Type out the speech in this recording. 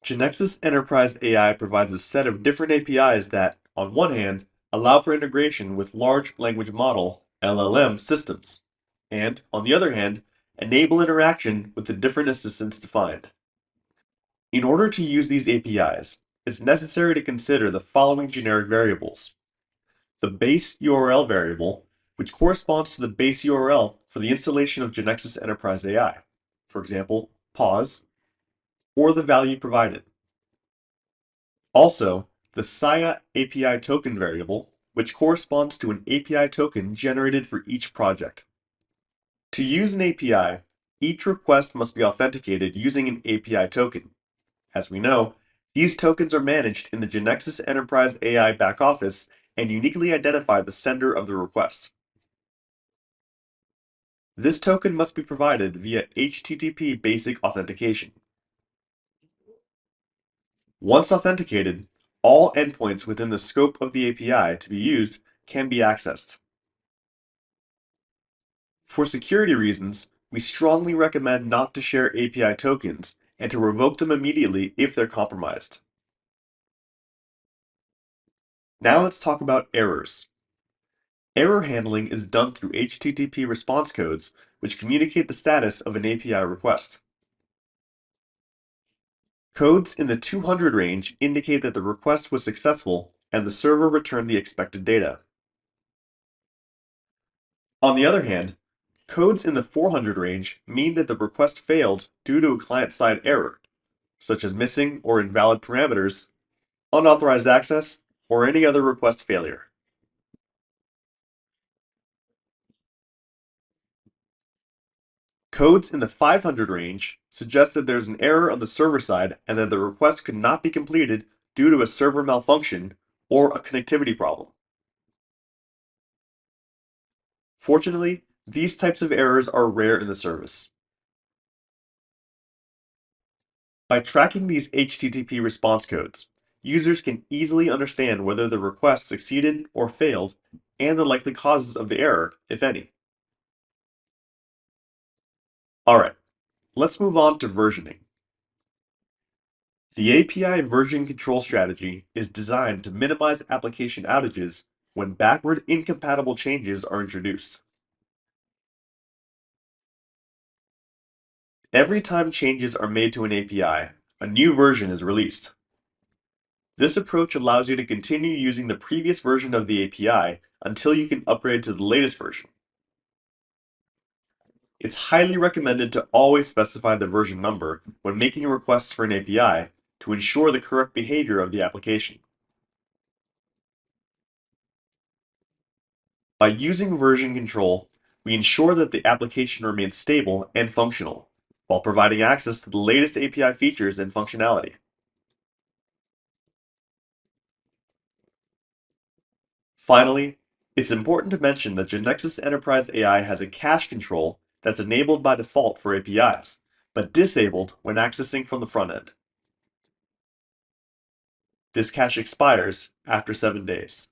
GeneXus Enterprise AI provides a set of different APIs that, on one hand, allow for integration with large language model (LLM) systems, and, on the other hand, enable interaction with the different assistants defined. In order to use these APIs, it's necessary to consider the following generic variables: the base URL variable, which corresponds to the base URL for the installation of GeneXus Enterprise AI, for example, pause, or the value provided. Also, the SIA API token variable, which corresponds to an API token generated for each project. To use an API, each request must be authenticated using an API token. As we know, these tokens are managed in the GeneXus Enterprise AI backoffice and uniquely identify the sender of the request. This token must be provided via HTTP basic authentication. Once authenticated, all endpoints within the scope of the API to be used can be accessed. For security reasons, we strongly recommend not to share API tokens and to revoke them immediately if they're compromised. Now let's talk about errors. Error handling is done through HTTP response codes, which communicate the status of an API request. Codes in the 200 range indicate that the request was successful and the server returned the expected data. On the other hand, codes in the 400 range mean that the request failed due to a client-side error, such as missing or invalid parameters, unauthorized access, or any other request failure. Codes in the 500 range suggest that there's an error on the server side and that the request could not be completed due to a server malfunction or a connectivity problem. Fortunately, these types of errors are rare in the service. By tracking these HTTP response codes, users can easily understand whether the request succeeded or failed and the likely causes of the error, if any. Alright, let's move on to versioning. The API version control strategy is designed to minimize application outages when backward incompatible changes are introduced. Every time changes are made to an API, a new version is released. This approach allows you to continue using the previous version of the API until you can upgrade to the latest version. It's highly recommended to always specify the version number when making requests for an API to ensure the correct behavior of the application. By using version control, we ensure that the application remains stable and functional, while providing access to the latest API features and functionality. Finally, it's important to mention that GeneXus Enterprise AI has a cache control that's enabled by default for APIs, but disabled when accessing from the front end. This cache expires after 7 days.